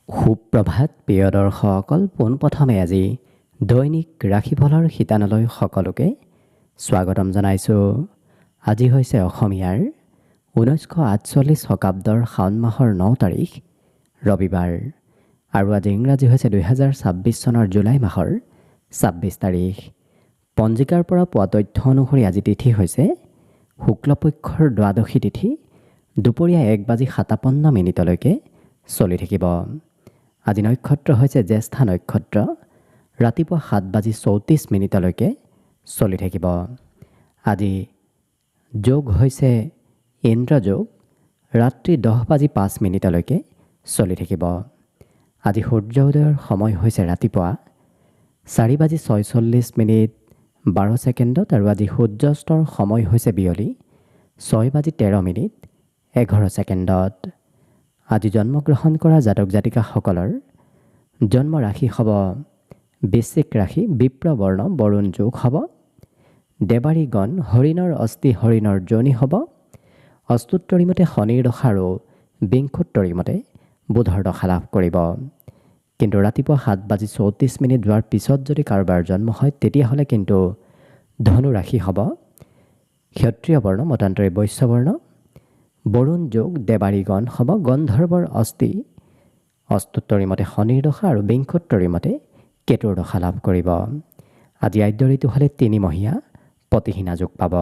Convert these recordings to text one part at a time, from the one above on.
সুপ্ৰভাত প্ৰিয় দৰ্শকসকল, পোনপ্ৰথমে আজি দৈনিক ৰাশিফলৰ শিতানলৈ সকলোকে স্বাগতম জনাইছোঁ। আজি হৈছে অসমীয়াৰ 1948 শকাব্দৰ শাওণ মাহৰ 9 তাৰিখ ৰবিবাৰ আৰু আজি ইংৰাজী হৈছে 2026 চনৰ জুলাই মাহৰ 26 তাৰিখ। পঞ্জিকাৰ পৰা পোৱা তথ্য অনুসৰি আজি তিথি হৈছে শুক্লপক্ষৰ দ্বাদশী তিথি, দুপৰীয়া 1:57 চলি থাকিব। আজি নক্ষত্ৰ হৈছে জ্যেষ্ঠা নক্ষত্ৰ, ৰাতিপুৱা 7:34 চলি থাকিব। আজি যোগ হৈছে ইন্দ্ৰযোগ, ৰাত্ৰি 10:05 চলি থাকিব। আজি সূৰ্য উদয়ৰ সময় হৈছে ৰাতিপুৱা 4:46 আৰু আজি সূৰ্যাস্তৰ সময় হৈছে বিয়লি 6:13 আজি জন্মগ্ৰহণ কৰা জাতক জাতিকাসকলৰ জন্ম ৰাশি হ'ব বৃশ্চিক ৰাশি, বিপ্ৰবৰ্ণ বৰুণ যোগ হ'ব। দেৱাৰীগণ হৰিণৰ অস্থি হৰিণৰ যোনি হ'ব। অস্তুত্তৰী মতে শনিৰ দশা আৰু বিংশোত্তৰী মতে বুধৰ দশা লাভ কৰিব। কিন্তু ৰাতিপুৱা 7:34 যোৱাৰ পিছত যদি কাৰোবাৰ জন্ম হয় তেতিয়াহ'লে কিন্তু ধনু ৰাশি হ'ব ক্ষত্ৰিয় বৰ্ণ, মতান্তৰী বৈশ্য বৰ্ণ। বৰুণ যোগ দেৱাৰীগণ হ'ব গন্ধৰ্বৰ অস্থি, অস্তুত্তৰী মতে শনিৰ দশা আৰু বিংশোত্তৰী মতে কেতুৰ দশা লাভ কৰিব। আজি আদ্য ঋতু হ'লে 3 মহীয়া পতিহীনা যোগ পাব।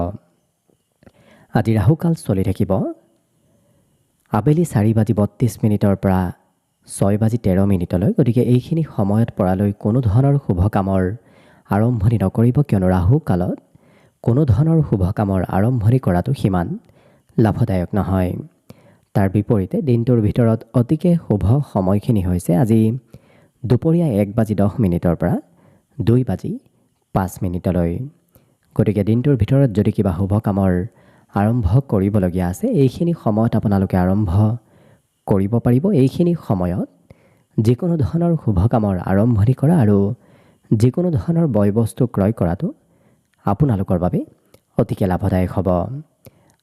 আজি ৰাহুকাল চলি থাকিব আবেলি 4:32 পৰা 6:13। গতিকে এইখিনি সময়ত পৰালৈ কোনো ধৰণৰ শুভ কামৰ আৰম্ভণি নকৰিব, কিয়নো ৰাহু কালত কোনো ধৰণৰ শুভ কামৰ আৰম্ভণি কৰাটো সিমান লাভদায়ক নহয়। তাৰ বিপৰীতে দিনটোৰ ভিতৰত অতিকে শুভ সময়খিনি হৈছে আজি দুপৰীয়া 1:10 পৰা 2:05। গতিকে দিনটোৰ ভিতৰত যদি কিবা শুভ কামৰ আৰম্ভ কৰিবলগীয়া আছে এইখিনি সময়ত আপোনালোকে আৰম্ভ কৰিব পাৰিব। এইখিনি সময়ত যিকোনো ধৰণৰ শুভ কামৰ আৰম্ভণি কৰা আৰু যিকোনো ধৰণৰ বয় বস্তু ক্ৰয় কৰাটো আপোনালোকৰ বাবে অতিকে লাভদায়ক হ'ব।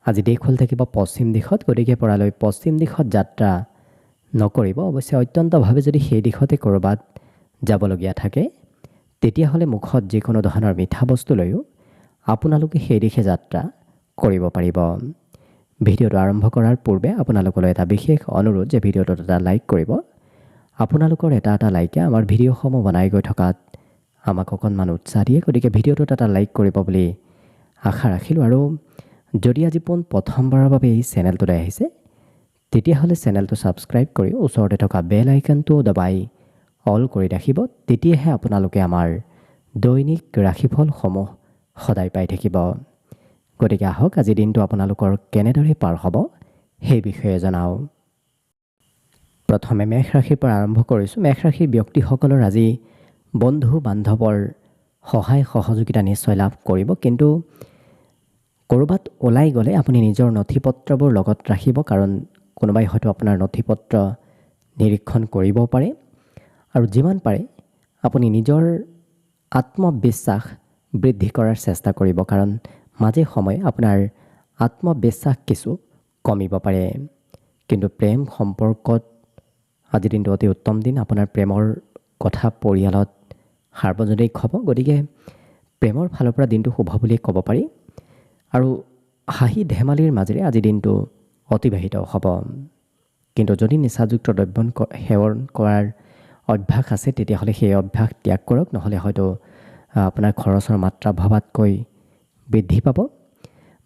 আজি দিশ হ'ল থাকিব পশ্চিম দিশত, গতিকে পৰালৈ পশ্চিম দিশত যাত্ৰা নকৰিব। অৱশ্যে অত্যন্তভাৱে যদি সেই দিশতে ক'ৰবাত যাবলগীয়া থাকে তেতিয়াহ'লে মুখত যিকোনো ধৰণৰ মিঠা বস্তু লৈও আপোনালোকে সেই দিশে যাত্ৰা কৰিব পাৰিব। ভিডিঅ'টো আৰম্ভ কৰাৰ পূৰ্বে আপোনালোকলৈ এটা বিশেষ অনুৰোধ যে ভিডিঅ'টোত এটা লাইক কৰিব। আপোনালোকৰ এটা লাইকে আমাৰ ভিডিঅ'সমূহ বনাই গৈ থকাত আমাক অকণমান উৎসাহ দিয়ে। গতিকে ভিডিঅ'টোত এটা লাইক কৰিব বুলি আশা ৰাখিলোঁ। আৰু যদি আজি প্ৰথমবাৰৰ বাবে এই চেনেলটোলৈ আহিছে তেতিয়াহ'লে চেনেলটো ছাবস্ক্ৰাইব কৰি ওচৰতে থকা বেল আইকনটো দবাই অল কৰি ৰাখিব। তেতিয়াহে আপোনালোকে আমাৰ দৈনিক ৰাশিফলসমূহ সদায় পাই থাকিব। গতিকে আহক আজি দিনটো আপোনালোকৰ কেনেদৰে পাৰ হ'ব সেই বিষয়ে জনাওঁ। প্ৰথমে মেষ ৰাশিৰ পৰা আৰম্ভ কৰিছোঁ। মেষ ৰাশিৰ ব্যক্তিসকলৰ আজি বন্ধু বান্ধৱৰ সহায় সহযোগিতা নিশ্চয় লাভ কৰিব, কিন্তু ক'ৰবাত ওলাই গ'লে আপুনি নিজৰ নথি পত্ৰবোৰ লগত ৰাখিব, কাৰণ কোনোবাই হয়তো আপোনাৰ নথি পত্ৰ নিৰীক্ষণ কৰিব পাৰে। আৰু যিমান পাৰে আপুনি নিজৰ আত্মবিশ্বাস বৃদ্ধি কৰাৰ চেষ্টা কৰিব, কাৰণ মাজে সময়ে আপোনাৰ আত্মবিশ্বাস কিছু কমিব পাৰে। কিন্তু প্ৰেম সম্পৰ্কত আজিৰ দিনটো অতি উত্তম দিন। আপোনাৰ প্ৰেমৰ কথা পৰিয়ালত সাৰ্বজনিক হ'ব, গতিকে প্ৰেমৰ ফালৰ পৰা দিনটো শুভ বুলিয়ে ক'ব পাৰি। আৰু হাঁহি ধেমালিৰ মাজেৰে আজিৰ দিনটো অতিবাহিত হ'ব। কিন্তু যদি নিচাযুক্ত দ্ৰব্য সেৱন কৰাৰ অভ্যাস আছে তেতিয়াহ'লে সেই অভ্যাস ত্যাগ কৰক, নহ'লে হয়তো আপোনাৰ খৰচৰ মাত্ৰা ভবাতকৈ বৃদ্ধি পাব।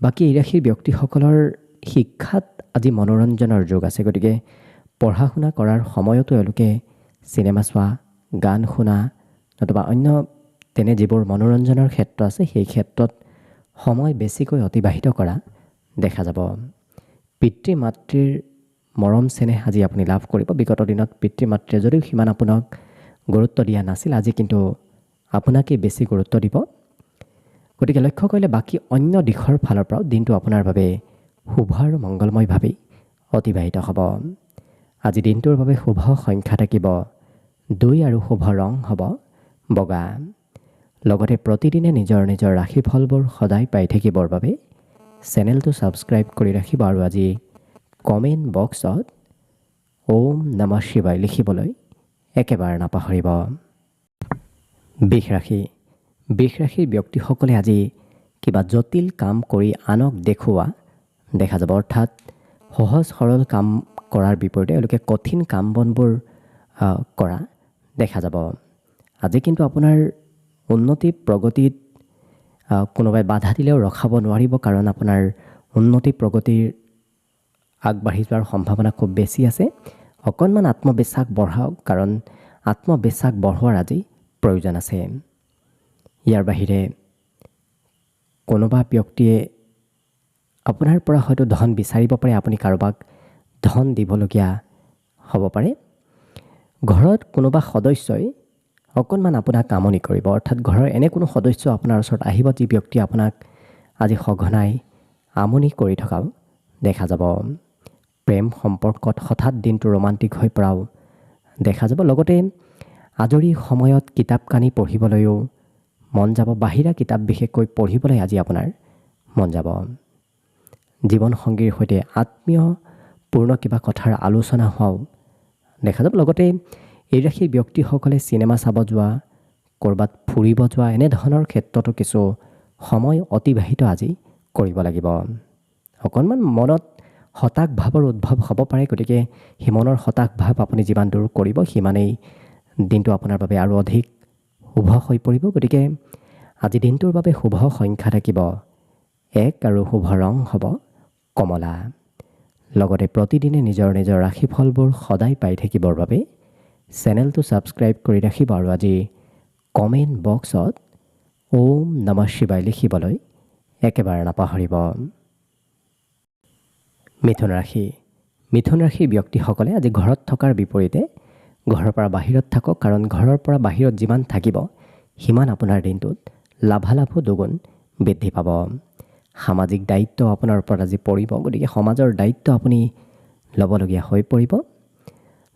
বাকী এই ৰাশিৰ ব্যক্তিসকলৰ শিক্ষাত আজি মনোৰঞ্জনৰ যোগ আছে, গতিকে পঢ়া শুনা কৰাৰ সময়তো এওঁলোকে চিনেমা চোৱা, গান শুনা নতুবা অন্য তেনে যিবোৰ মনোৰঞ্জনৰ ক্ষেত্ৰ আছে সেই ক্ষেত্ৰত সময় বেছিকৈ অতিবাহিত কৰা দেখা যাব। পিতৃ মাতৃৰ মৰম চেনেহ আজি আপুনি লাভ কৰিব। বিগত দিনত পিতৃ মাতৃয়ে যদিও সিমান আপোনাক গুৰুত্ব দিয়া নাছিল, আজি কিন্তু আপোনাকেই বেছি গুৰুত্ব দিব। গতিকে লক্ষ্য কৰিলে বাকী অন্য দিশৰ ফালৰ পৰাও দিনটো আপোনাৰ বাবে শুভ আৰু মংগলময়ভাৱেই অতিবাহিত হ'ব। আজি দিনটোৰ বাবে শুভ সংখ্যা থাকিব 2 আৰু শুভ ৰং হ'ব বগা। লগতে প্ৰতিদিনে নিজৰ নিজৰ ৰাশিফলবোৰ সদায় পাই থাকিবৰ বাবে চেনেলটো ছাবস্ক্ৰাইব কৰি ৰাখিব আৰু আজি কমেণ্ট বক্সত ওম নমঃ শিৱায় লিখিবলৈ একেবাৰে নাপাহৰিব। বৃষ ৰাশিৰ ব্যক্তিসকলে আজি কিবা জটিল কাম কৰি আনক দেখুওৱা দেখা যাব, অৰ্থাৎ সহজ সৰল কাম কৰাৰ বিপৰীতে এওঁলোকে কঠিন কাম বনবোৰ কৰা দেখা যাব। আজি কিন্তু আপোনাৰ উন্নতি প্ৰগতিত কোনোবাই বাধা দিলেও ৰখাব নোৱাৰিব, কাৰণ আপোনাৰ উন্নতি প্ৰগতিৰ আগবাঢ়ি যোৱাৰ সম্ভাৱনা খুব বেছি আছে। অকণমান আত্মবিশ্বাস বঢ়াওক, কাৰণ আত্মবিশ্বাস বঢ়োৱাৰ আজি প্ৰয়োজন আছে। ইয়াৰ বাহিৰে কোনোবা ব্যক্তিয়ে আপোনাৰ পৰা হয়তো ধন বিচাৰিব পাৰে, আপুনি কাৰোবাক ধন দিবলগীয়া হ'ব পাৰে। ঘৰত কোনোবা সদস্যই অকণমান আপোনাক আমনি কৰিব, অৰ্থাৎ ঘৰৰ এনে কোনো সদস্য আপোনাৰ ওচৰত আহিব যি ব্যক্তিয়ে আপোনাক আজি সঘনাই আমনি কৰি থকাও দেখা যাব। প্ৰেম সম্পৰ্কত হঠাৎ দিনটো ৰোমান্টিক হৈ পৰাও দেখা যাব। লগতে আজৰি সময়ত কিতাপ কানি পঢ়িবলৈও মন যাব, বাহিৰা কিতাপ বিশেষকৈ পঢ়িবলৈ আজি আপোনাৰ মন যাব। জীৱনসংগীৰ সৈতে আত্মীয়পূৰ্ণ কিবা কথাৰ আলোচনা হোৱাও দেখা যাব। লগতে এই ৰাশিৰ ব্যক্তিসকলে চিনেমা চাব যোৱা, ক'ৰবাত ফুৰিব যোৱা, এনেধৰণৰ ক্ষেত্ৰতো কিছু সময় অতিবাহিত আজি কৰিব লাগিব। অকণমান মনত হতাশ ভাৱৰ উদ্ভৱ হ'ব পাৰে, গতিকে সেই মনৰ হতাশ ভাৱ আপুনি যিমান দূৰ কৰিব সিমানেই দিনটো আপোনাৰ বাবে আৰু অধিক শুভ হৈ পৰিব। গতিকে আজি দিনটোৰ বাবে শুভ সংখ্যা থাকিব 1 আৰু শুভ ৰং হ'ব কমলা। লগতে প্ৰতিদিনে নিজৰ ৰাশিফলবোৰ সদায় পাই থাকিবৰ বাবে চেনেলটো ছাবস্ক্ৰাইব কৰি ৰাখিব আৰু আজি কমেণ্ট বক্সত ওম নমঃ শিৱায় লিখিবলৈ একেবাৰে নাপাহৰিব। মিথুন ৰাশিৰ ব্যক্তিসকলে আজি ঘৰত থকাৰ বিপৰীতে ঘৰৰ পৰা বাহিৰত থাকক, কাৰণ ঘৰৰ পৰা বাহিৰত যিমান থাকিব সিমান আপোনাৰ দিনটোত লাভালাভো দুগুণ বৃদ্ধি পাব। সামাজিক দায়িত্ব আপোনাৰ ওপৰত আজি পৰিব, গতিকে সমাজৰ দায়িত্ব আপুনি ল'বলগীয়া হৈ পৰিব।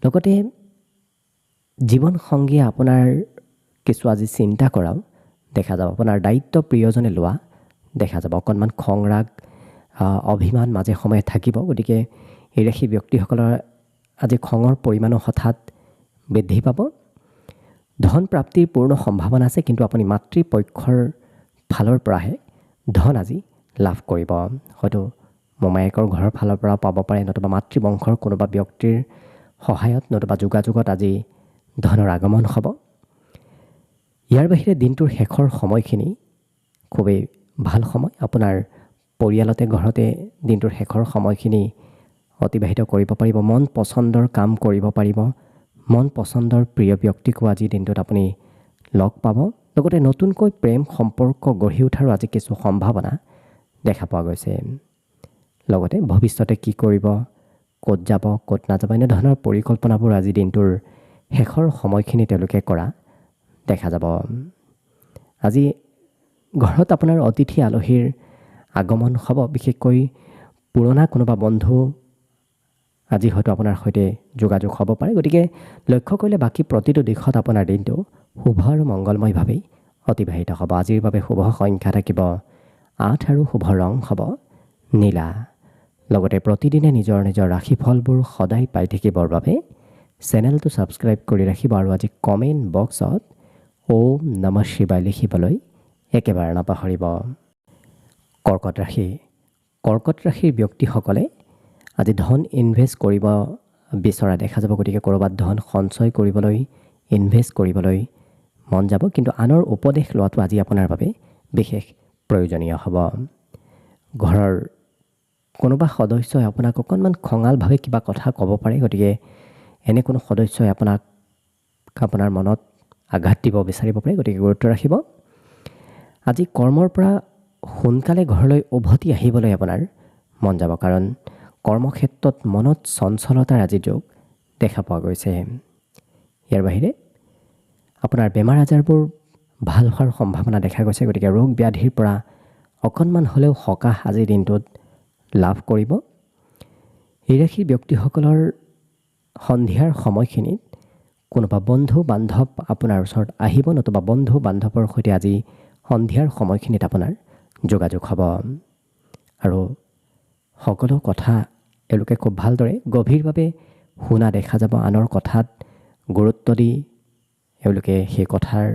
লগতে জীৱনসংগীয়ে আপোনাৰ কিছু আজি চিন্তা কৰাও দেখা যাব, আপোনাৰ দায়িত্ব প্ৰিয়জনে লোৱা দেখা যাব। অকণমান খং ৰাগ অভিমান মাজে সময়ে থাকিব, গতিকে এই ৰাশি ব্যক্তিসকলৰ আজি খঙৰ পৰিমাণো হঠাৎ বৃদ্ধি পাব। ধন প্ৰাপ্তিৰ পূৰ্ণ সম্ভাৱনা আছে, কিন্তু আপুনি মাতৃপক্ষৰ ফালৰ পৰাহে ধন আজি লাভ কৰিব। হয়তো মোমায়েকৰ ঘৰৰ ফালৰ পৰা পাব পাৰে, নতুবা মাতৃবংশৰ কোনোবা ব্যক্তিৰ সহায়ত নতুবা যোগাযোগত আজি ধনৰ আগমন হ'ব। ইয়াৰ বাহিৰে দিনটোৰ শেষৰ সময়খিনি খুবেই ভাল সময়। আপোনাৰ পৰিয়ালতে ঘৰতে দিনটোৰ শেষৰ সময়খিনি অতিবাহিত কৰিব পাৰিব, মন পচন্দৰ কাম কৰিব পাৰিব, মন পচন্দৰ প্ৰিয় ব্যক্তিকো আজি দিনটোত আপুনি লগ পাব। লগতে নতুনকৈ প্ৰেম সম্পৰ্ক গঢ়ি উঠাৰো আজি কিছু সম্ভাৱনা দেখা পোৱা গৈছে। লগতে ভৱিষ্যতে কি কৰিব, ক'ত যাব ক'ত নাযাব, এনেধৰণৰ পৰিকল্পনাবোৰ আজি দিনটোৰ শেষৰ সময়খিনি তেওঁলোকে কৰা দেখা যাব। আজি ঘৰত আপোনাৰ অতিথি আলহীৰ আগমন হ'ব, বিশেষকৈ পুৰণা কোনোবা বন্ধু আজি হয়তো আপোনাৰ সৈতে যোগাযোগ হ'ব পাৰে। গতিকে লক্ষ্য কৰিলে বাকী প্ৰতিটো দিশত আপোনাৰ দিনটো শুভ আৰু মংগলময়ভাৱেই অতিবাহিত হ'ব। আজিৰ বাবে শুভ সংখ্যা থাকিব 8 আৰু শুভ ৰং হ'ব নীলা। লগতে প্ৰতিদিনে নিজৰ ৰাশিফলবোৰ সদায় পাই থাকিবৰ বাবে চেনেলটো ছাবস্ক্ৰাইব কৰি ৰাখিব আৰু আজি কমেণ্ট বক্সত ওম নমঃ শিৱায় লিখিবলৈ একেবাৰে নাপাহৰিব। কৰ্কট ৰাশিৰ ব্যক্তিসকলে আজি ধন ইনভেষ্ট কৰিব বিচৰা দেখা যাব, গতিকে ক'ৰবাত ধন সঞ্চয় কৰিবলৈ ইনভেষ্ট কৰিবলৈ মন যাব, কিন্তু আনৰ উপদেশ লোৱাটো আজি আপোনাৰ বাবে বিশেষ প্ৰয়োজনীয় হ'ব। ঘৰৰ কোনোবা সদস্যই আপোনাক অকণমান খঙালভাৱে কিবা কথা ক'ব পাৰে, গতিকে এনে কোনো সদস্যই আপোনাৰ মনত আঘাত দিব বিচাৰিব পাৰে, গতিকে গুৰুত্ব ৰাখিব। আজি কৰ্মৰ পৰা সোনকালে ঘৰলৈ উভতি আহিবলৈ আপোনাৰ মন যাব, কাৰণ কৰ্মক্ষেত্ৰত মনত চঞ্চলতাৰ আজি যোগ দেখা পোৱা গৈছে। ইয়াৰ বাহিৰে আপোনাৰ বেমাৰ আজাৰবোৰ ভাল হোৱাৰ সম্ভাৱনা দেখা গৈছে, গতিকে ৰোগ ব্যাধিৰ পৰা অকণমান হ'লেও সকাহ আজিৰ দিনটোত লাভ কৰিব। এই ৰাশিৰ ব্যক্তিসকলৰ সন্ধিয়াৰ সময়খিনিত কোনোবা বন্ধু বান্ধৱ আপোনাৰ ওচৰত আহিব, নতুবা বন্ধু বান্ধৱৰ সৈতে আজি সন্ধিয়াৰ সময়খিনিত আপোনাৰ যোগাযোগ হ'ব আৰু সকলো কথা এওঁলোকে খুব ভালদৰে গভীৰভাৱে শুনা দেখা যাব, আনৰ কথাত গুৰুত্ব দি এওঁলোকে সেই কথাৰ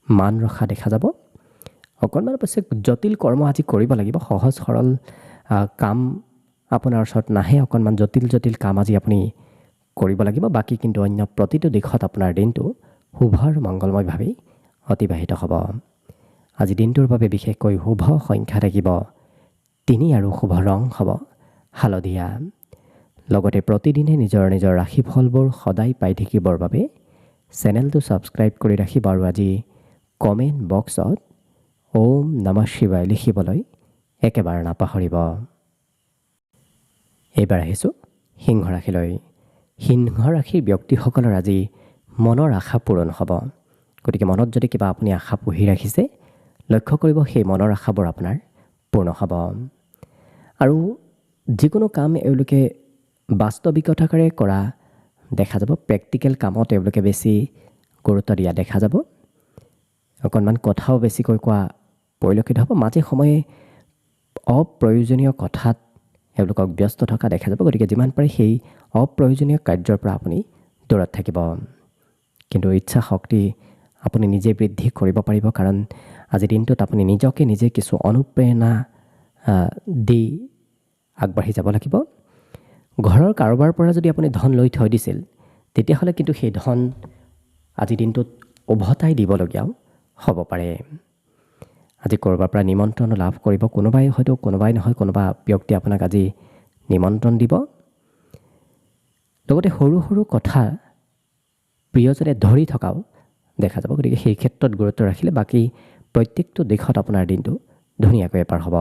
মান ৰখা দেখা যাব। অকণমান অৱশ্যে জটিল কৰ্ম আজি কৰিব লাগিব, সহজ সৰল কাম আপোনাৰ ওচৰত নাহে, অকণমান জটিল জটিল কাম আজি আপুনি কৰিব লাগিব। বাকী কিন্তু অন্য প্ৰতিটো দিশত আপোনাৰ দিনটো শুভ আৰু মংগলময়ভাৱেই অতিবাহিত হ'ব। আজি দিনটোৰ বাবে বিশেষকৈ শুভ সংখ্যা থাকিব 3 আৰু শুভ ৰং হ'ব হালধীয়া। লগতে প্ৰতিদিনে নিজৰ নিজৰ ৰাশিফলবোৰ সদায় পাই থাকিবৰ বাবে চেনেলটো ছাবস্ক্ৰাইব কৰি ৰাখিব আৰু আজি কমেণ্ট বক্সত ওম নমঃ শিৱায় লিখিবলৈ একেবাৰে নাপাহৰিব। এইবাৰ আহিছোঁ সিংহ ৰাশিলৈ। সিংহ ৰাশিৰ ব্যক্তিসকলৰ আজি মনৰ আশা পূৰণ হ'ব। গতিকে মনত যদি কিবা আপুনি আশা পুহি ৰাখিছে, লক্ষ্য কৰিব সেই মনৰ আশাবোৰ আপোনাৰ পূৰ্ণ হ'ব। আৰু যিকোনো কাম এওঁলোকে বাস্তৱিকতাৰে কৰা দেখা যাব। প্ৰেক্টিকেল কামত এওঁলোকে বেছি গুৰুত্ব দিয়া দেখা যাব। অকণমান কথাও বেছিকৈ কোৱা পৰিলক্ষিত হ'ব। মাজে সময়ে অপ্ৰয়োজনীয় কথাত এওঁলোকক ব্যস্ত থকা দেখা যাব। গতিকে যিমান পাৰে সেই অপ্ৰয়োজনীয় কাৰ্যৰ পৰা আপুনি দূৰত থাকিব। কিন্তু ইচ্ছা শক্তি আপুনি নিজে বৃদ্ধি কৰিব পাৰিব, কাৰণ আজিৰ দিনটোত আপুনি নিজকে নিজে কিছু অনুপ্ৰেৰণা দি আগবাঢ়ি যাব লাগিব। ঘৰৰ কাৰোবাৰ পৰা যদি আপুনি ধন লৈ থৈ দিছিল, তেতিয়াহ'লে কিন্তু সেই ধন আজিৰ দিনটোত উভতাই দিবলগীয়াও হ'ব পাৰে। আজি ক'ৰবাৰ পৰা নিমন্ত্ৰণ লাভ কৰিব, কোনোবাই নহয় কোনোবা ব্যক্তি আপোনাক আজি নিমন্ত্ৰণ দিব। লগতে সৰু সৰু কথা প্ৰিয়জনে ধৰি থকাও দেখা যাব। গতিকে সেই ক্ষেত্ৰত গুৰুত্ব ৰাখিলে বাকী প্ৰত্যেকটো দিশত আপোনাৰ দিনটো ধুনীয়াকৈ পাৰ হ'ব।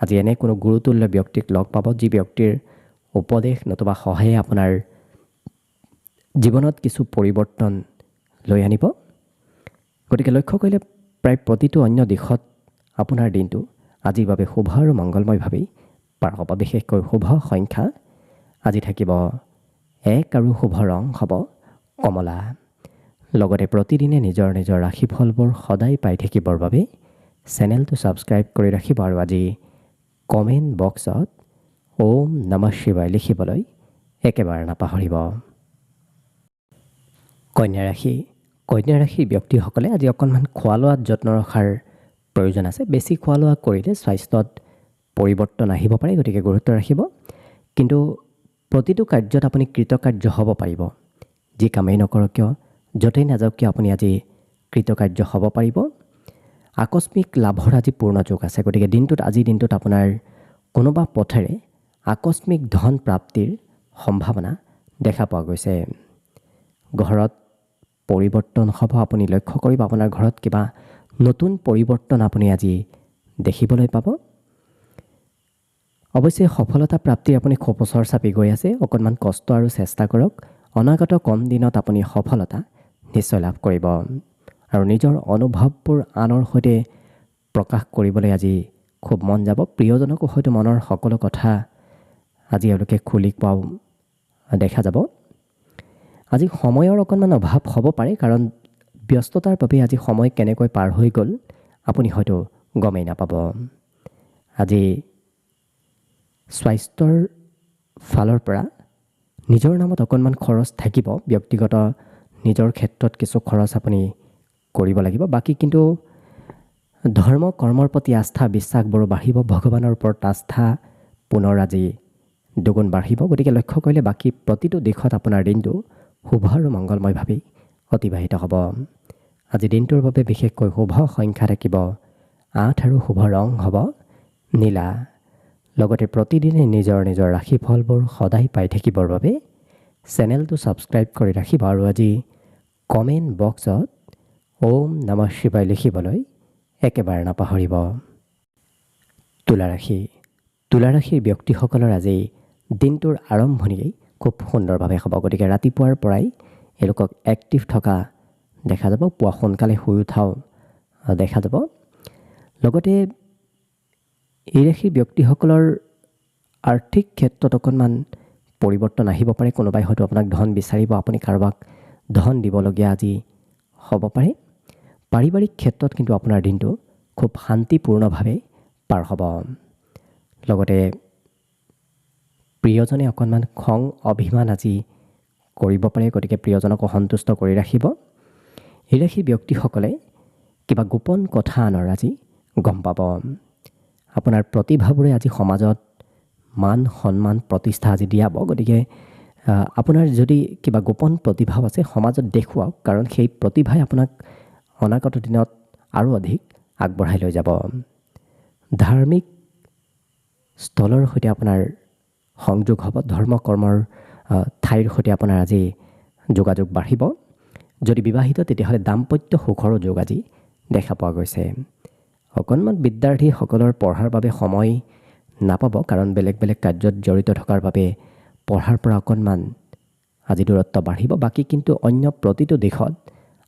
আজি এনে কোনো গুৰুতুল্য ব্যক্তিক লগ পাব, যি ব্যক্তিৰ উপদেশ নতুবা সহায়ে আপোনাৰ জীৱনত কিছু পৰিৱৰ্তন লৈ আনিব। গতিকে লক্ষ্য কৰিলে প্ৰায় প্ৰতিটো অন্য দিশত আপোনাৰ দিনটো আজিৰ বাবে শুভ আৰু মংগলময়ভাৱেই পাৰ হ'ব। বিশেষকৈ শুভ সংখ্যা আজি থাকিব 1 আৰু শুভ ৰং হ'ব কমলা। লগতে প্ৰতিদিনে নিজৰ নিজৰ ৰাশিফলবোৰ সদায় পাই থাকিবৰ বাবে চেনেলটো ছাবস্ক্ৰাইব কৰি ৰাখিব আৰু আজি কমেণ্ট বক্সত ওম নমঃ শিৱায় লিখিবলৈ একেবাৰে নাপাহৰিব। কন্যা ৰাশিৰ ব্যক্তিসকলে আজি অকণমান খোৱা লোৱাত যত্ন ৰখাৰ প্ৰয়োজন আছে। বেছি খোৱা লোৱা কৰিলে স্বাস্থ্যত পৰিৱৰ্তন আহিব পাৰে, গতিকে গুৰুত্ব ৰাখিব। কিন্তু প্ৰতিটো কাৰ্যত আপুনি কৃতকাৰ্য হ'ব পাৰিব। যি কামেই নকৰক কিয়, য'তেই নাযাওক কিয় আপুনি আজি কৃতকাৰ্য হ'ব পাৰিব। আকস্মিক লাভৰ আজি পূৰ্ণ যোগ আছে। গতিকে আজিৰ দিনটোত আপোনাৰ কোনোবা পথেৰে আকস্মিক ধন প্ৰাপ্তিৰ সম্ভাৱনা দেখা পোৱা গৈছে। ঘৰত পৰিৱৰ্তন হ'ব, আপুনি লক্ষ্য কৰিব আপোনাৰ ঘৰত কিবা নতুন পৰিৱৰ্তন আপুনি আজি দেখিবলৈ পাব। অৱশ্যে সফলতা প্ৰাপ্তিৰ আপুনি খুব ওচৰ চাপি গৈ আছে। অকণমান কষ্ট আৰু চেষ্টা কৰক, অনাগত কম দিনত আপুনি সফলতা নিশ্চয় লাভ কৰিব। আৰু নিজৰ অনুভৱবোৰ আনৰ সৈতে প্ৰকাশ কৰিবলৈ আজি খুব মন যাব। প্ৰিয়জনকো হয়তো মনৰ সকলো কথা আজি এওঁলোকে খুলি কোৱাও দেখা যাব। আজি সময়ৰ অকণমান অভাৱ হ'ব পাৰে, কাৰণ ব্যস্ততাৰ বাবে আজি সময় কেনেকৈ পাৰ হৈ গ'ল আপুনি হয়তো গমেই নাপাব। আজি স্বাস্থ্যৰ ফালৰ পৰা নিজৰ নামত অকণমান খৰচ থাকিব। ব্যক্তিগত নিজৰ ক্ষেত্ৰত কিছু খৰচ আপুনি কৰিব লাগিব। বাকী কিন্তু ধৰ্ম কৰ্মৰ প্ৰতি আস্থা বিশ্বাসবোৰো বাঢ়িব। ভগৱানৰ ওপৰত আস্থা পুনৰ আজি দুগুণ বাঢ়িব। গতিকে লক্ষ্য কৰিলে বাকী প্ৰতিটো দিশত আপোনাৰ দিনটো শুভ আৰু মংগলময়ভাৱেই অতিবাহিত হ'ব। আজি দিনটোৰ বাবে বিশেষকৈ শুভ সংখ্যা থাকিব 8 আৰু শুভ ৰং হ'ব নীলা। লগতে প্ৰতিদিনে নিজৰ নিজৰ ৰাশিফলবোৰ সদায় পাই থাকিবৰ বাবে চেনেলটো ছাবস্ক্ৰাইব কৰি ৰাখিব আৰু আজি কমেণ্ট বক্সত ওম নমঃ শিৱায় লিখিবলৈ একেবাৰে নাপাহৰিব। তুলা ৰাশিৰ ব্যক্তিসকলৰ আজি দিনটোৰ আৰম্ভণিয়েই খুব সুন্দৰভাৱে হ'ব। গতিকে ৰাতিপুৱাৰ পৰাই এওঁলোকক এক্টিভ থকা দেখা যাব। পুৱা সোনকালে শুই উঠাও দেখা যাব। লগতে এই ৰাশিৰ ব্যক্তিসকলৰ আৰ্থিক ক্ষেত্ৰত অকণমান পৰিৱৰ্তন আহিব পাৰে। কোনোবাই হয়তো আপোনাক ধন বিচাৰিব, আপুনি কাৰোবাক ধন দিবলগীয়া আজি হ'ব পাৰে। পাৰিবাৰিক ক্ষেত্ৰত কিন্তু আপোনাৰ দিনটো খুব শান্তিপূৰ্ণভাৱে পাৰ হ'ব। লগতে প্ৰিয়জনে অকণমান খং অভিমান আজি কৰিব পাৰে, গতিকে প্ৰিয়জনক সন্তুষ্ট কৰি ৰাখিব। এই ৰাশিৰ ব্যক্তিসকলে কিবা গোপন কথা আনৰ আজি গম পাব। আপোনাৰ প্ৰতিভাবোৰে আজি সমাজত মান সন্মান প্ৰতিষ্ঠা আজি দিয়াব। গতিকে আপোনাৰ যদি কিবা গোপন প্ৰতিভাও আছে সমাজত দেখুৱাওক, কাৰণ সেই প্ৰতিভাই আপোনাক অনাগত দিনত আৰু অধিক আগবঢ়াই লৈ যাব। ধাৰ্মিক স্থলৰ সৈতে আপোনাৰ সংযোগ হ'ব, ধৰ্ম কৰ্মৰ ঠাইৰ সৈতে আপোনাৰ আজি যোগাযোগ বাঢ়িব। যদি বিবাহিত তেতিয়াহ'লে দাম্পত্য সুখৰো যোগ আজি দেখা পোৱা গৈছে। অকণমান বিদ্যাৰ্থীসকলৰ পঢ়াৰ বাবে সময় নাপাব, কাৰণ বেলেগ বেলেগ কাৰ্যত জড়িত থকাৰ বাবে পঢ়াৰ পৰা অকণমান আজি দূৰত্ব বাঢ়িব। বাকী কিন্তু অন্য প্ৰতিটো দিশত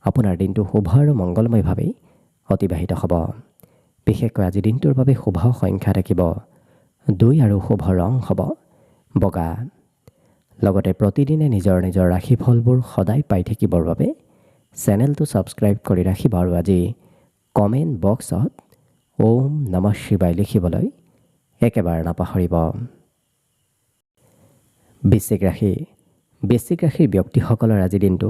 আপোনাৰ দিনটো শুভ আৰু মংগলময়ভাৱেই অতিবাহিত হ'ব। বিশেষকৈ আজি দিনটোৰ বাবে শুভ সংখ্যা থাকিব 2 আৰু শুভ ৰং হ'ব বগা। লগতে প্ৰতিদিনে নিজৰ নিজৰ ৰাশিফলবোৰ সদায় পাই থাকিবৰ বাবে চেনেলটো ছাবস্ক্ৰাইব কৰি ৰাখিব আৰু আজি কমেণ্ট বক্সত ওম নমঃ শিৱায় লিখিবলৈ একেবাৰে নাপাহৰিব। বৃশ্চিক ৰাশি। বৃশ্চিক ৰাশিৰ ব্যক্তিসকলৰ আজি দিনটো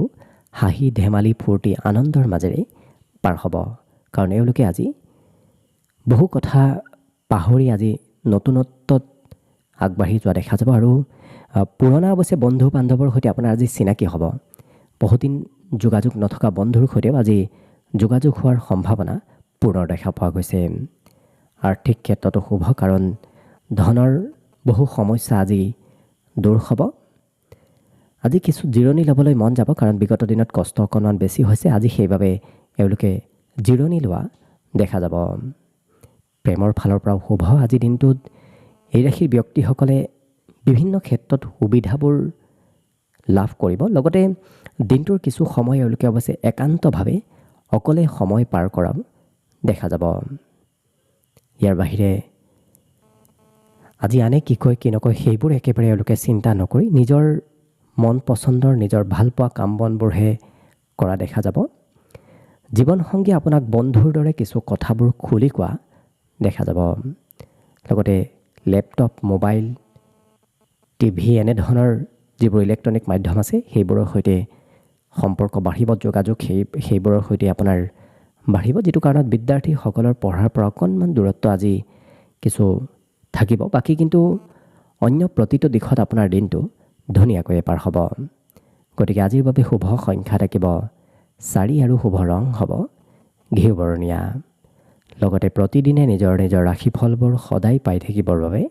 হাঁহি ধেমালি ফূৰ্তি আনন্দৰ মাজেৰে পাৰ হ'ব, কাৰণ এওঁলোকে আজি বহু কথা পাহৰি আজি নতুনত্বত আগবাঢ়ি যোৱা দেখা যাব। আৰু পুৰণা অৱশ্যে বন্ধু বান্ধৱৰ সৈতে আপোনাৰ আজি চিনাকি হ'ব। বহুদিন যোগাযোগ নথকা বন্ধুৰ সৈতেও আজি যোগাযোগ হোৱাৰ সম্ভাৱনা পূৰ্ণ দেখা পোৱা গৈছে। আৰ্থিক ক্ষেত্ৰতো শুভ, কাৰণ ধনৰ বহু সমস্যা আজি দূৰ হ'ব। আজি কিছু জিৰণি ল'বলৈ মন যাব, কাৰণ বিগত দিনত কষ্ট অকণমান বেছি হৈছে। আজি সেইবাবে এওঁলোকে জিৰণি লোৱা দেখা যাব। প্ৰেমৰ ফালৰ পৰাও শুভ। আজি দিনটোত এই ৰাশিৰ ব্যক্তিসকলে বিভিন্ন ক্ষেত্ৰত সুবিধাবোৰ লাভ কৰিব। লগতে দিনটোৰ কিছু সময় এওঁলোকে অৱশ্যে একান্তভাৱে অকলে সময় পাৰ কৰাও দেখা যাব। ইয়াৰ বাহিৰে আজি আনে কি কয় কি নকয় সেইবোৰ একেবাৰে এওঁলোকে চিন্তা নকৰি নিজৰ মন পচন্দৰ নিজৰ ভালপোৱা কাম বনবোৰহে কৰা দেখা যাব। জীৱনসংগী আপোনাক বন্ধুৰ দৰে কিছু কথাবোৰ খুলি কোৱা দেখা যাব। লগতে লেপটপ, মোবাইল, টিভি এনেধৰণৰ যিবোৰ ইলেক্ট্ৰনিক মাধ্যম আছে সেইবোৰৰ সৈতে সম্পৰ্ক বাঢ়িব, যোগাযোগ সেইবোৰৰ সৈতে আপোনাৰ বাঢ়িব, যিটো কাৰণত বিদ্যাৰ্থীসকলৰ পঢ়াৰ পৰা অকণমান দূৰত্ব আজি কিছু থাকিব। বাকী কিন্তু অন্য প্ৰতিটো দিশত আপোনাৰ দিনটো ধুনীয়াকৈ পাৰ হ'ব। গতিকে আজিৰ বাবে শুভ সংখ্যা থাকিব 4 আৰু শুভ ৰং হ'ব ঘিউ বৰণীয়া। লগতে প্ৰতিদিনে নিজৰ নিজৰ ৰাশিফলবোৰ সদায় পাই থাকিবৰ বাবে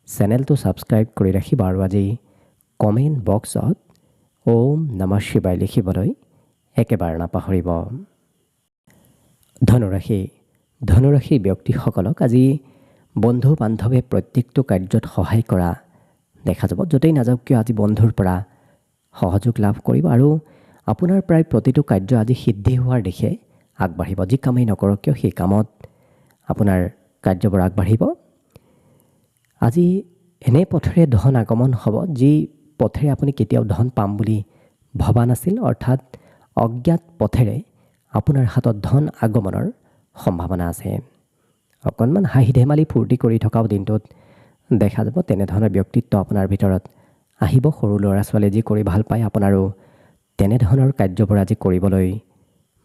চেনেলটো ছাবস্ক্ৰাইব কৰি ৰাখিব আৰু আজি কমেণ্ট বক্সত ওম নমঃ শিৱায় লিখিবলৈ একেবাৰে নাপাহৰিব। ধনুৰাশি। ধনুৰাশিৰ ব্যক্তিসকলক আজি বন্ধু বান্ধৱে প্ৰত্যেকটো কাৰ্যত সহায় কৰা দেখা যাব। য'তেই নাযাওক কিয় আজি বন্ধুৰ পৰা সহযোগ লাভ কৰিব আৰু আপোনাৰ প্ৰায় প্ৰতিটো কাৰ্য আজি সিদ্ধি হোৱাৰ দিশে আগবাঢ়িব। যি কামেই নকৰক কিয় সেই কামত আপোনাৰ কাৰ্যবোৰ আগবাঢ়িব। আজি এনে পথেৰে ধন আগমন হ'ব যি পথেৰে আপুনি কেতিয়াও ধন পাম বুলি ভবা নাছিল, অৰ্থাৎ অজ্ঞাত পথেৰে আপোনাৰ হাতত ধন আগমনৰ সম্ভাৱনা আছে। অকণমান হাঁহি ধেমালি ফূৰ্তি কৰি থকাও দিনটোত দেখা যাব। তেনেধৰণৰ ব্যক্তিত্ব আপোনাৰ ভিতৰত আহিব। সৰু ল'ৰা ছোৱালীয়ে যি কৰি ভাল পায় আপোনাৰো তেনেধৰণৰ কাৰ্যবোৰ আজি কৰিবলৈ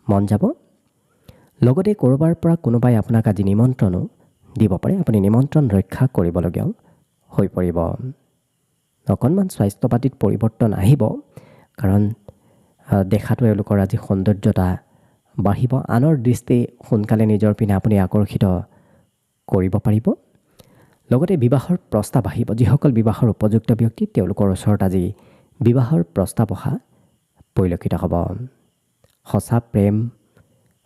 মন যাব। লগতে ক'ৰবাৰ পৰা কোনোবাই আপোনাক আজি নিমন্ত্ৰণো দিব পাৰে, আপুনি নিমন্ত্ৰণ ৰক্ষা কৰিবলগীয়াও হৈ পৰিব। অকণমান স্বাস্থ্য পাতিত পৰিৱৰ্তন আহিব, কাৰণ দেখাটো এওঁলোকৰ আজি সৌন্দৰ্যতা বাঢ়িব। আনৰ দৃষ্টি সোনকালে নিজৰ পিনে আপুনি আকৰ্ষিত কৰিব পাৰিব। লগতে বিবাহৰ প্ৰস্তাৱ আহিব। যিসকল বিবাহৰ উপযুক্ত ব্যক্তি তেওঁলোকৰ ওচৰত আজি বিবাহৰ প্ৰস্তাৱ অহা পৰিলক্ষিত হ'ব। সঁচা প্ৰেম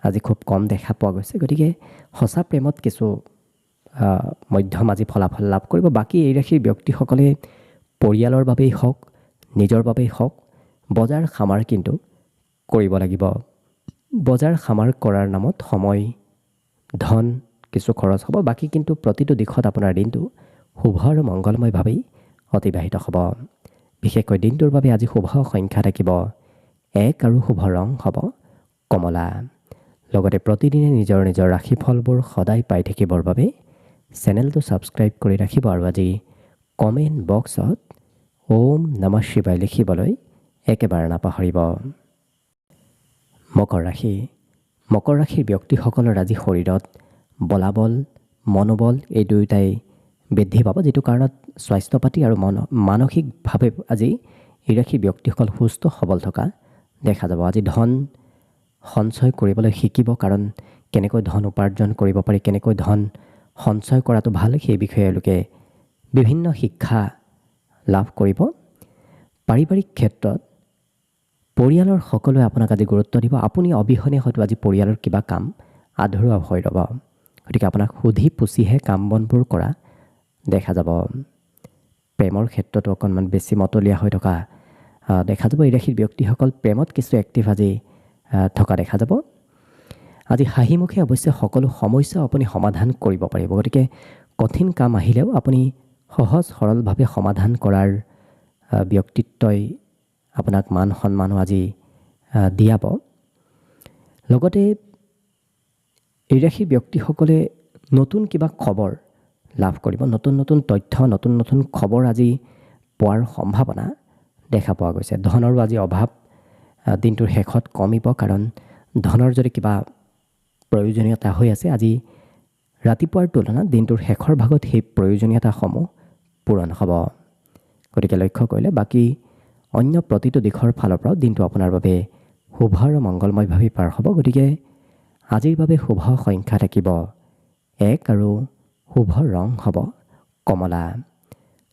আজি খুব কম দেখা পোৱা গৈছে, গতিকে সঁচা প্ৰেমত কিছু মধ্যম আজি ফলাফল লাভ কৰিব। বাকী এই ৰাশিৰ ব্যক্তিসকলে পৰিয়ালৰ বাবেই হওক নিজৰ বাবেই হওক বজাৰ সামাৰ কিন্তু কৰিব লাগিব। বজাৰ সামাৰ কৰাৰ নামত সময় ধন কিছু খৰচ হ'ব। বাকী কিন্তু প্ৰতিটো দিশত আপোনাৰ দিনটো শুভ আৰু মংগলময়ভাৱেই অতিবাহিত হ'ব। বিশেষকৈ দিনটোৰ বাবে আজি শুভ সংখ্যা থাকিব 1 আৰু শুভ ৰং হ'ব কমলা। লগতে প্ৰতিদিনে নিজৰ নিজৰ ৰাশিফলবোৰ সদায় পাই থাকিবৰ বাবে চেনেলটো ছাবস্ক্ৰাইব কৰি ৰাখিব আৰু আজি কমেণ্ট বক্সত ওম নমঃ শিৱায় লিখিবলৈ একেবাৰে নাপাহৰিব। মকৰ ৰাশি। মকৰ ৰাশিৰ ব্যক্তিসকলৰ আজি শৰীৰত বলাবল, মনোবল এই দুয়োটাই বৃদ্ধি পাব, যিটো কাৰণত স্বাস্থ্য পাতি আৰু মানসিকভাৱে আজি এই ৰাশিৰ ব্যক্তিসকল সুস্থ সবল থকা দেখা যাব। আজি ধন সঞ্চয় কৰিবলৈ শিকিব, কাৰণ কেনেকৈ ধন উপাৰ্জন কৰিব পাৰি, কেনেকৈ ধন সঞ্চয় কৰাটো ভাল, সেই বিষয়ে এওঁলোকে বিভিন্ন শিক্ষা লাভ কৰিব। পাৰিবাৰিক ক্ষেত্ৰত পৰিয়ালৰ সকলোৱে আপোনাক আজি গুৰুত্ব দিব। আপুনি অবিহনে হয়তো আজি পৰিয়ালৰ কিবা কাম আধৰুৱা হৈ ৰ'ব, গতিকে আপোনাক সুধি পুচিহে কাম বনবোৰ কৰা দেখা যাব। প্ৰেমৰ ক্ষেত্ৰতো অকণমান বেছি মতলীয়া হৈ থকা দেখা যাব। এই ৰাশিৰ ব্যক্তিসকল প্ৰেমত কিছু এক্টিভ আজি থকা দেখা যাব। আজি হাঁহিমুখে অৱশ্যে সকলো সমস্যা আপুনি সমাধান কৰিব পাৰিব, গতিকে কঠিন কাম আহিলেও আপুনি সহজ সৰলভাৱে সমাধান কৰাৰ ব্যক্তিত্বই আপোনাক মান সন্মানো আজি দিয়াব। লগতে এই ৰাশিৰ ব্যক্তিসকলে নতুন কিবা খবৰ লাভ কৰিব, নতুন নতুন তথ্য, নতুন নতুন খবৰ আজি পোৱাৰ সম্ভাৱনা দেখা পোৱা গৈছে। ধনৰো আজি অভাৱ দিনটোৰ শেষত কমিব, কাৰণ ধনৰ যদি কিবা প্ৰয়োজনীয়তা হৈ আছে, আজি ৰাতিপুৱাৰ তুলনাত দিনটোৰ শেষৰ ভাগত সেই প্ৰয়োজনীয়তাসমূহ পূৰণ হ'ব। গতিকে লক্ষ্য কৰিলে বাকী অন্য প্ৰতিটো দিশৰ ফালৰ পৰাও দিনটো আপোনাৰ বাবে শুভ আৰু মংগলময়ভাৱে পাৰ হ'ব। গতিকে আজিৰ বাবে শুভ সংখ্যা থাকিব 1 আৰু শুভ ৰং হ'ব কমলা।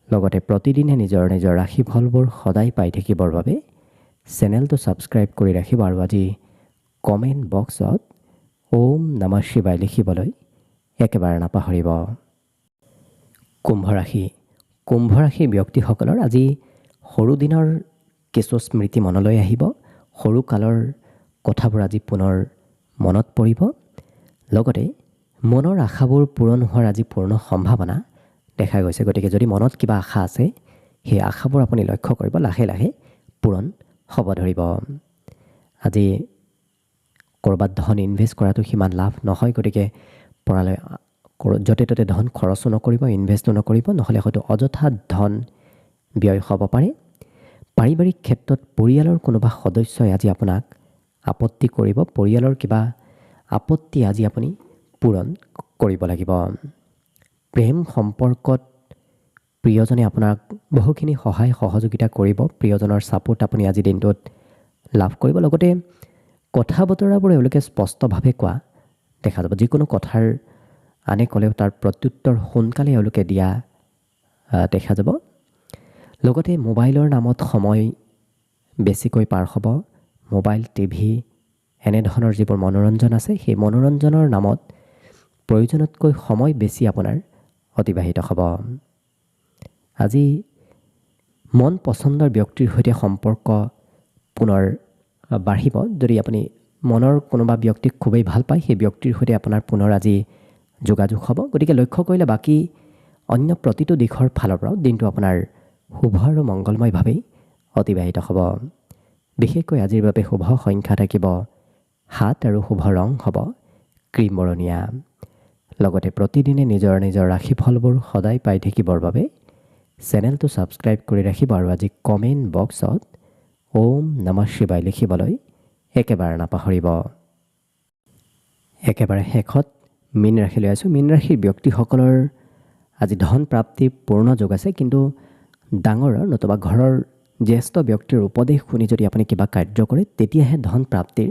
লগতে প্ৰতিদিনে নিজৰ নিজৰ ৰাশিফলবোৰ সদায় পাই থাকিবৰ বাবে চেনেলটো ছাবস্ক্ৰাইব কৰি ৰাখিব আৰু আজি কমেণ্ট বক্সত ওম নমঃ শিৱায় লিখিবলৈ একেবাৰে নাপাহৰিব। কুম্ভ ৰাশি। কুম্ভ ৰাশিৰ ব্যক্তিসকলৰ আজি সৰু দিনৰ কিছু স্মৃতি মনলৈ আহিব। সৰুকালৰ কথাবোৰ আজি পুনৰ মনত পৰিব। লগতে মনৰ আশাবোৰ পূৰণ হোৱাৰ আজি পূৰ্ণ সম্ভাৱনা দেখা গৈছে। গতিকে যদি মনত কিবা আশা আছে, সেই আশাবোৰ আপুনি লক্ষ্য কৰিব লাহে লাহে পূৰণ হ'ব ধৰিব। আজি ক'ৰবাত ধন ইনভেষ্ট কৰাটো সিমান লাভ নহয়, গতিকে পৰালৈ য'তে ত'তে ধন খৰচো নকৰিব, ইনভেষ্টো নকৰিব, নহ'লে হয়তো অযথা ধন ব্যয় হ'ব পাৰে। পাৰিবাৰিক ক্ষেত্ৰত পৰিয়ালৰ কোনোবা সদস্যই আজি আপোনাক আপত্তি কৰিব, পৰিয়ালৰ কিবা আপত্তি আজি আপুনি পূৰণ কৰিব লাগিব। প্ৰেম সম্পৰ্কত প্ৰিয়জনে আপোনাক বহুখিনি সহায় সহযোগিতা কৰিব, প্ৰিয়জনৰ ছাপোৰ্ট আপুনি আজি দিনটোত লাভ কৰিব। লগতে কথা বতৰাবোৰ এওঁলোকে স্পষ্টভাৱে কোৱা দেখা যাব। যিকোনো কথাৰ আনে ক'লেও তাৰ প্ৰত্যুত্তৰ সোনকালে এওঁলোকে দিয়া দেখা যাব। লগতে মোবাইলৰ নামত সময় বেছিকৈ পাৰ হ'ব। মোবাইল, টিভি এনেধৰণৰ যিবোৰ মনোৰঞ্জন আছে, সেই মনোৰঞ্জনৰ নামত প্ৰয়োজনতকৈ সময় বেছি আপোনাৰ অতিবাহিত হ'ব। আজি মন পচন্দৰ ব্যক্তিৰ সৈতে সম্পৰ্ক পুনৰ বাঢ়িব। যদি আপুনি মনৰ কোনোবা ব্যক্তিক খুবেই ভাল পায়, সেই ব্যক্তিৰ সৈতে আপোনাৰ পুনৰ আজি যোগাযোগ হ'ব। গতিকে লক্ষ্য কৰিলে বাকী অন্য প্ৰতিটো দিশৰ ফালৰ পৰাও দিনটো আপোনাৰ শুভ আৰু মংগলময়ভাৱেই অতিবাহিত হ'ব। বিশেষকৈ আজিৰ বাবে শুভ সংখ্যা থাকিব 7 আৰু শুভ ৰং হ'ব ক্ৰীম বৰণীয়া। লগতে প্ৰতিদিনে নিজৰ নিজৰ ৰাশিফলবোৰ সদায় পাই থাকিবৰ বাবে চেনেলটো ছাবস্ক্ৰাইব কৰি ৰাখিব আৰু আজি কমেণ্ট বক্সত ওম নমঃ শিৱায় লিখিবলৈ একেবাৰে নাপাহৰিব। একেবাৰে শেষত মীন ৰাশিলৈ আছোঁ। মীন ৰাশিৰ ব্যক্তিসকলৰ আজি ধন প্ৰাপ্তিৰ পূৰ্ণ যোগ আছে, কিন্তু ডাঙৰৰ নতুবা ঘৰৰ জ্যেষ্ঠ ব্যক্তিৰ উপদেশ শুনি যদি আপুনি কিবা কাৰ্য কৰে, তেতিয়াহে ধন প্ৰাপ্তিৰ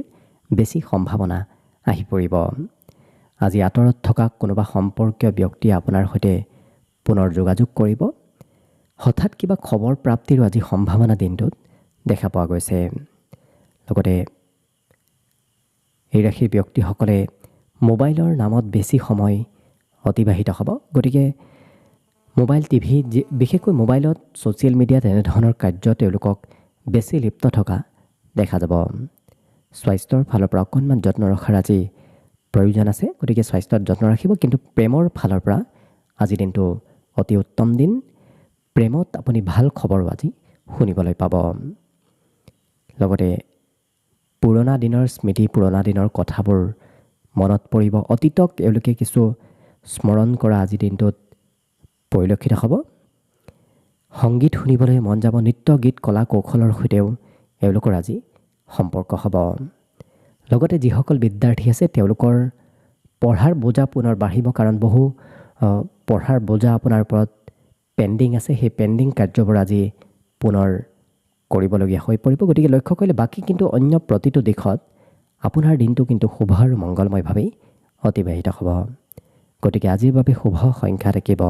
বেছি সম্ভাৱনা আহি পৰিব। আজি আঁতৰত থকা কোনোবা সম্পৰ্কীয় ব্যক্তিয়ে আপোনাৰ সৈতে পুনৰ যোগাযোগ কৰিব। হঠাৎ কিবা খবৰ প্ৰাপ্তিৰো আজি সম্ভাৱনা দিনটোত দেখা পোৱা গৈছে। লগতে এই ৰাশিৰ ব্যক্তিসকলে মোবাইলৰ নামত বেছি সময় অতিবাহিত হ'ব। গতিকে মোবাইল, টিভি, বিশেষকৈ মোবাইলত ছ'চিয়েল মিডিয়াত এনেধৰণৰ কাৰ্য তেওঁলোকক বেছি লিপ্ত থকা দেখা যাব। স্বাস্থ্যৰ ফালৰ পৰা অকণমান যত্ন ৰখাৰ আজি প্ৰয়োজন আছে, গতিকে স্বাস্থ্যত যত্ন ৰাখিব। কিন্তু প্ৰেমৰ ফালৰ পৰা আজি দিনটো অতি উত্তম দিন। প্ৰেমত আপুনি ভাল খবৰো আজি শুনিবলৈ পাব। লগতে পুৰণা দিনৰ স্মৃতি, পুৰণা দিনৰ কথাবোৰ মনত পৰিব। অতীতক এওঁলোকে কিছু স্মৰণ কৰা আজি দিনটোত পৰিলক্ষিত হ'ব। সংগীত শুনিবলৈ মন যাব, নৃত্য গীত কলা কৌশলৰ সৈতেও এওঁলোকৰ আজি সম্পৰ্ক হ'ব। লগতে যিসকল বিদ্যাৰ্থী আছে তেওঁলোকৰ পঢ়াৰ বোজা পুনৰ বাঢ়িব, কাৰণ বহু পঢ়াৰ বোজা আপোনাৰ ওপৰত পেণ্ডিং আছে। সেই পেণ্ডিং কাৰ্যবোৰ আজি পুনৰ কৰিবলগীয়া হৈ পৰিব। গতিকে লক্ষ্য কৰিলে বাকী কিন্তু অন্য প্ৰতিটো দিশত আপোনাৰ দিনটো কিন্তু শুভ আৰু মংগলময়ভাৱেই অতিবাহিত হ'ব। গতিকে আজিৰ বাবে শুভ সংখ্যা থাকিব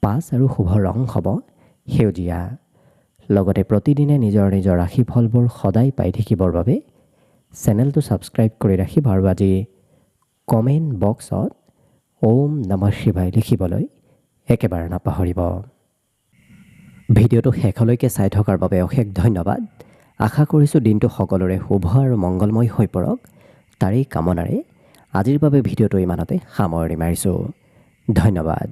5 আৰু শুভ ৰং হ'ব সেউজীয়া। লগতে প্ৰতিদিনে নিজৰ নিজৰ ৰাশিফলবোৰ সদায় পাই থাকিবৰ বাবে চেনেলটো ছাবস্ক্ৰাইব কৰি ৰাখিব আৰু আজি কমেণ্ট বক্সত ওম নমঃ শিৱায় লিখিবলৈ একেবাৰে নাপাহৰিব। ভিডিঅ'টো শেষলৈকে চাই থকাৰ বাবে অশেষ ধন্যবাদ। আশা কৰিছোঁ দিনটো সকলোৰে শুভ আৰু মংগলময় হৈ পৰক, তাৰেই কামনাৰে আজিৰ বাবে ভিডিঅ'টো ইমানতে সামৰণি মাৰিছোঁ। ধন্যবাদ।